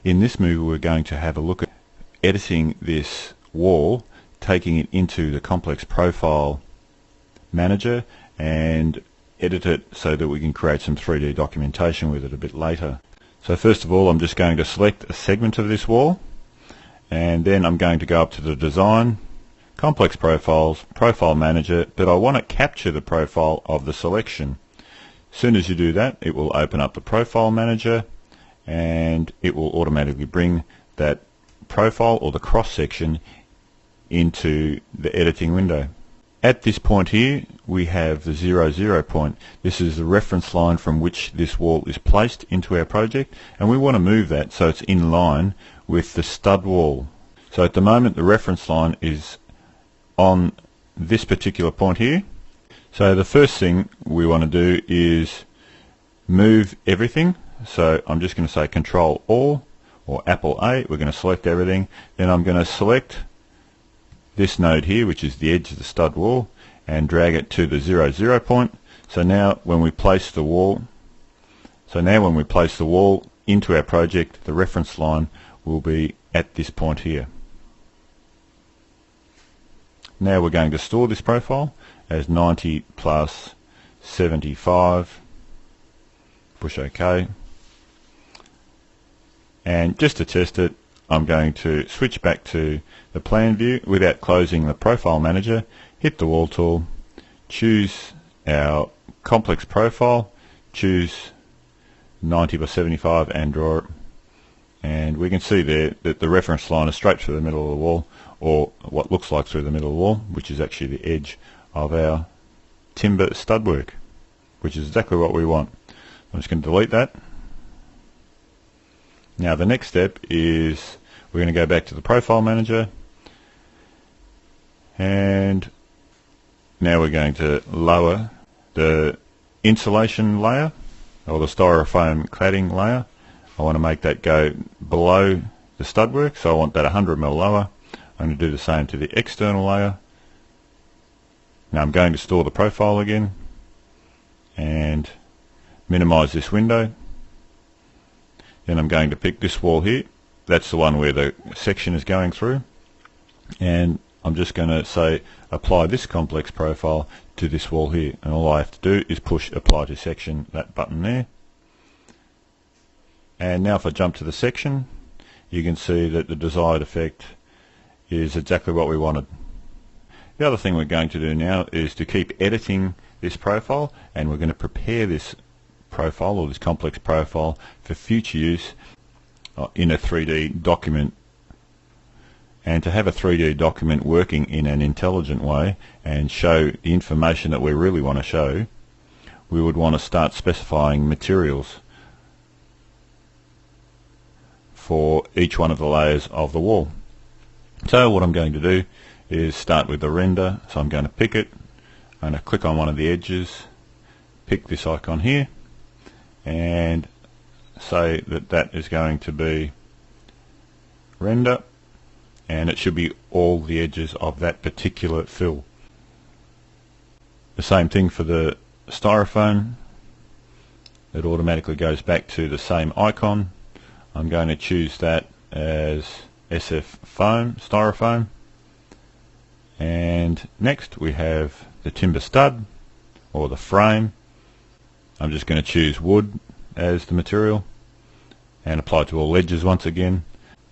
In this movie we're going to have a look at editing this wall, taking it into the complex profile manager and edit it so that we can create some 3D documentation with it a bit later. So first of all, I'm just going to select a segment of this wall, and then I'm going to go up to the design, complex profiles, profile manager, but I want to capture the profile of the selection. As soon as you do that, it will open up the profile manager and it will automatically bring that profile or the cross section into the editing window. At this point here we have the 0, 0 point. This is the reference line from which this wall is placed into our project, and we want to move that so it's in line with the stud wall. So at the moment the reference line is on this particular point here. So the first thing we want to do is move everything. So I'm just going to say Control All or Apple A. We're going to select everything. Then I'm going to select this node here, which is the edge of the stud wall, and drag it to the 0, 0 point. So now when we place the wall into our project, the reference line will be at this point here. Now we're going to store this profile as 90 plus 75. Push OK. And just to test it, I'm going to switch back to the plan view without closing the profile manager, hit the wall tool, choose our complex profile, choose 90 by 75 and draw it. And we can see there that the reference line is straight through the middle of the wall, or what looks like through the middle of the wall, which is actually the edge of our timber stud work, which is exactly what we want. I'm just going to delete that. Now the next step is we're going to go back to the profile manager, and now we're going to lower the insulation layer or the styrofoam cladding layer. I want to make that go below the stud work, so I want that 100mm lower. I'm going to do the same to the external layer. Now I'm going to store the profile again and minimize this window. Then I'm going to pick this wall here. That's the one where the section is going through, and I'm just going to say apply this complex profile to this wall here, and all I have to do is push apply to section, that button there. And now if I jump to the section, you can see that the desired effect is exactly what we wanted. The other thing we're going to do now is to keep editing this profile, and we're going to prepare this profile or this complex profile for future use in a 3D document. And to have a 3D document working in an intelligent way and show the information that we really want to show, we would want to start specifying materials for each one of the layers of the wall. So what I'm going to do is start with the render. So I'm going to pick it, I'm going to click on one of the edges, pick this icon here, and say that that is going to be render, and it should be all the edges of that particular fill. The same thing for the styrofoam. It automatically goes back to the same icon. I'm going to choose that as SF foam, styrofoam. And next we have the timber stud or the frame. I'm just going to choose wood as the material and apply to all edges once again.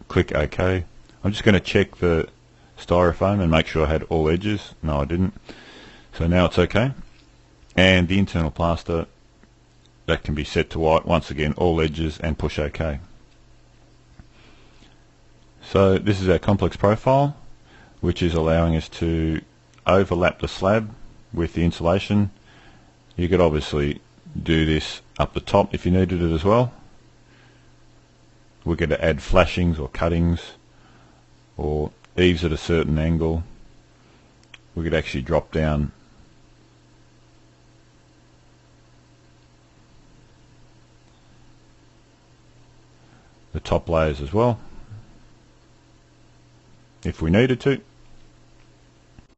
Click OK. I'm just going to check the styrofoam and make sure I had all edges. No, I didn't. So now it's OK. And the internal plaster, that can be set to white, once again all edges, and push OK. So this is our complex profile, which is allowing us to overlap the slab with the insulation. You could obviously do this up the top if you needed it as well. We could add flashings or cuttings or eaves at a certain angle. We could actually drop down the top layers as well if we needed to.